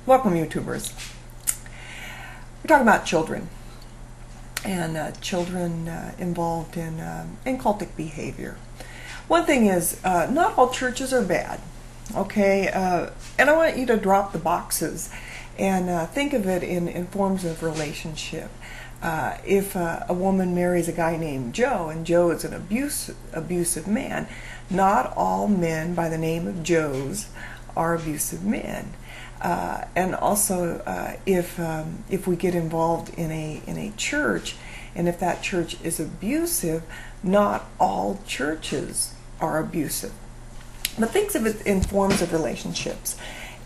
Welcome, YouTubers. We're talking about children and children involved in cultic behavior. One thing is, not all churches are bad, okay? And I want you to drop the boxes and think of it in forms of relationship. If a woman marries a guy named Joe, and Joe is an abusive man, not all men by the name of Joes are abusive men. And also, if we get involved in a church, and if that church is abusive, not all churches are abusive. But think of it in forms of relationships.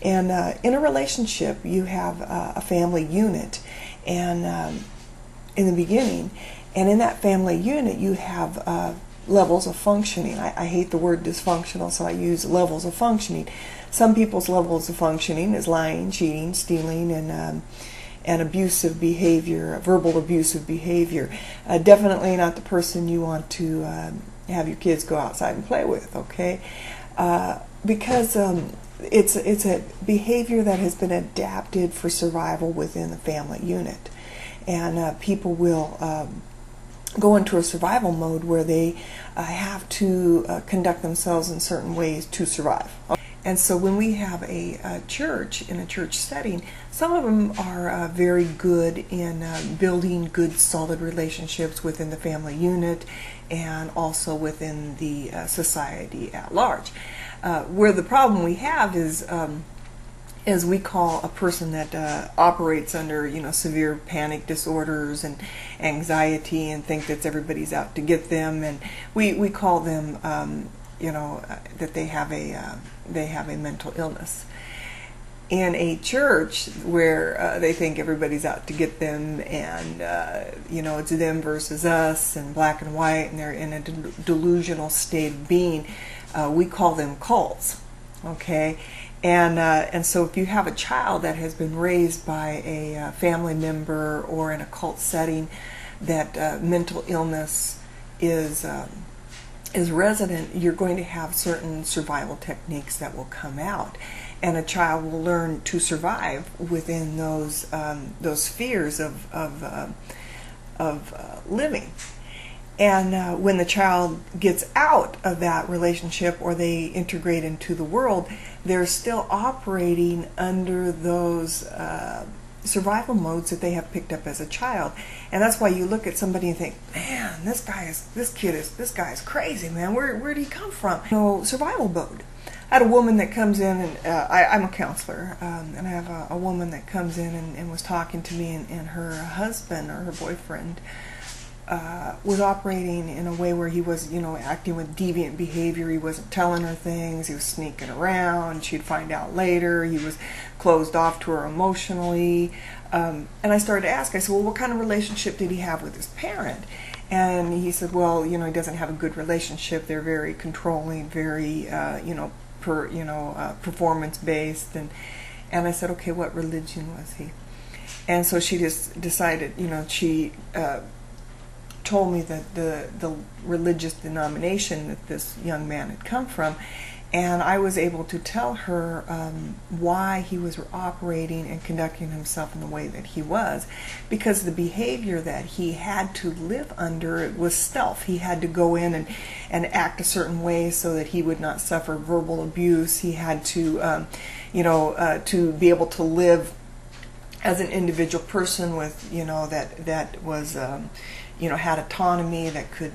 And in a relationship, you have a family unit, and in the beginning, and in that family unit, you have levels of functioning. I hate the word dysfunctional, so I use levels of functioning. Some people's levels of functioning is lying, cheating, stealing, and abusive behavior, verbal abusive behavior. Definitely not the person you want to have your kids go outside and play with, okay? Because it's a behavior that has been adapted for survival within the family unit. And people will go into a survival mode where they have to conduct themselves in certain ways to survive. And so when we have a church, in a church setting, some of them are very good in building good, solid relationships within the family unit and also within the society at large. Where the problem we have is we call a person that operates under, severe panic disorders and anxiety and think that everybody's out to get them, and we call them, that they have a mental illness. In a church where they think everybody's out to get them, and it's them versus us, and black and white, and they're in a delusional state of being, we call them cults. Okay. And so if you have a child that has been raised by a family member or in a cult setting, that mental illness is resident, you're going to have certain survival techniques that will come out, and a child will learn to survive within those fears of living. And when the child gets out of that relationship or they integrate into the world, they're still operating under those survival modes that they have picked up as a child. And that's why you look at somebody and think, man, this guy is crazy, man. Where'd he come from? Survival mode. I had a woman that comes in, and I'm a counselor, and I have a woman that comes in and was talking to me, and her husband or her boyfriend was operating in a way where he was, acting with deviant behavior. He wasn't telling her things. He was sneaking around. She'd find out later. He was closed off to her emotionally. And I started to ask, I said, well, what kind of relationship did he have with his parent? And he said, well, he doesn't have a good relationship. They're very controlling, very, performance-based. And I said, okay, what religion was he? And so she just decided, she told me that the religious denomination that this young man had come from, and I was able to tell her why he was operating and conducting himself in the way that he was, because the behavior that he had to live under was stealth. He had to go in and act a certain way so that he would not suffer verbal abuse. He had to to be able to live as an individual person with that was had autonomy, that could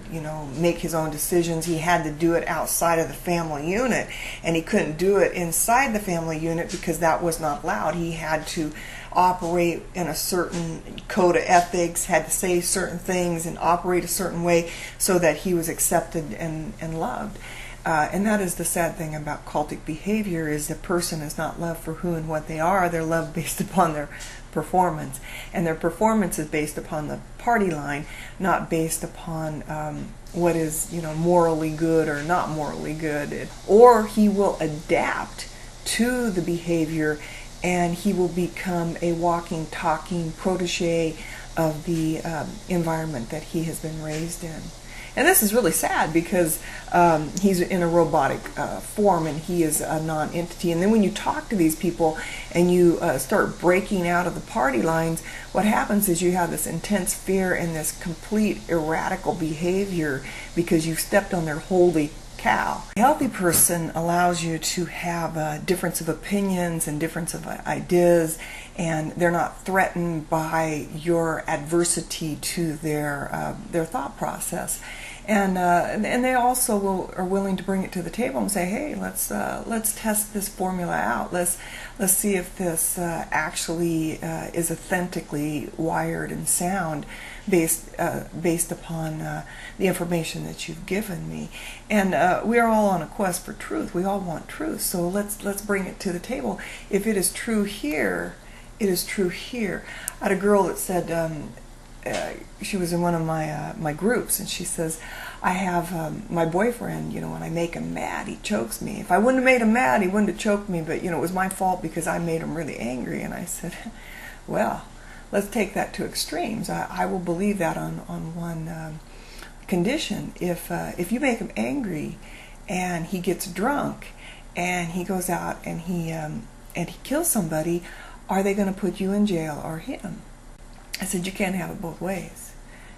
make his own decisions. He had to do it outside of the family unit, and he couldn't do it inside the family unit because that was not allowed. He had to operate in a certain code of ethics, had to say certain things and operate a certain way so that he was accepted and loved. And that is the sad thing about cultic behavior, is the person is not loved for who and what they are. They're loved based upon their performance. And their performance is based upon the party line, not based upon what is morally good or not morally good. Or he will adapt to the behavior, and he will become a walking, talking protege of the environment that he has been raised in. And this is really sad because he's in a robotic form and he is a non-entity. And then when you talk to these people and you start breaking out of the party lines, what happens is you have this intense fear and this complete erratical behavior because you've stepped on their holy cow. A healthy person allows you to have a difference of opinions and difference of ideas, and they're not threatened by your adversity to their thought process. And they also are willing to bring it to the table and say, hey, let's test this formula out. Let's see if this actually is authentically wired and sound based upon the information that you've given me. And we are all on a quest for truth. We all want truth. So let's bring it to the table. If it is true here, it is true here. I had a girl that said, she was in one of my groups, and she says, I have my boyfriend, when I make him mad, he chokes me. If I wouldn't have made him mad, he wouldn't have choked me, but, it was my fault because I made him really angry. And I said, well, let's take that to extremes. I will believe that on one condition. If you make him angry and he gets drunk and he goes out and he kills somebody, are they going to put you in jail or him? I said, you can't have it both ways.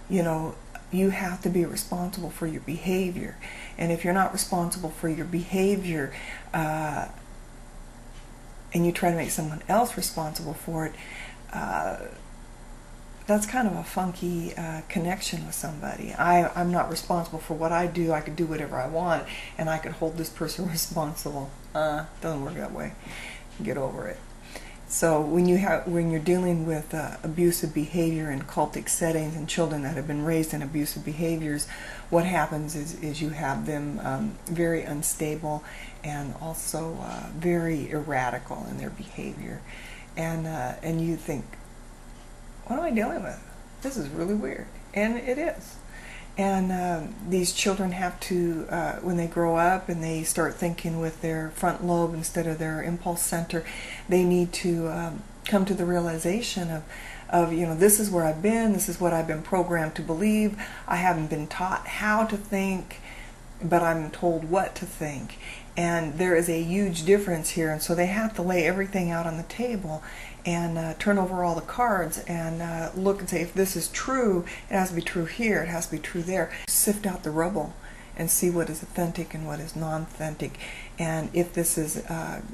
You have to be responsible for your behavior. And if you're not responsible for your behavior and you try to make someone else responsible for it, that's kind of a funky connection with somebody. I'm not responsible for what I do. I could do whatever I want, and I could hold this person responsible. Doesn't work that way. Get over it. So when you're dealing with abusive behavior in cultic settings and children that have been raised in abusive behaviors, what happens is you have them very unstable and also very erratical in their behavior, and you think, what am I dealing with? This is really weird, and it is. And these children have to, when they grow up and they start thinking with their front lobe instead of their impulse center, they need to come to the realization of this is where I've been, this is what I've been programmed to believe. I haven't been taught how to think, but I'm told what to think. And there is a huge difference here, and so they have to lay everything out on the table and turn over all the cards and look and say, if this is true, it has to be true here, it has to be true there. Sift out the rubble and see what is authentic and what is non-authentic. And if this is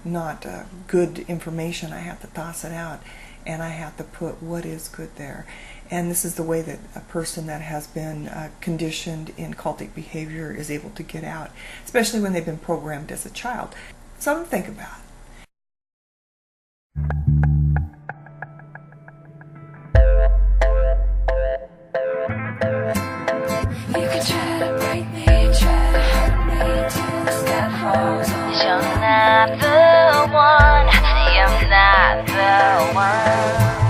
not good information, I have to toss it out and I have to put what is good there. And this is the way that a person that has been conditioned in cultic behavior is able to get out, especially when they've been programmed as a child. Something to think about. You can try to break me, try to hurt me till the sky falls on. You're not the one, you're not the one.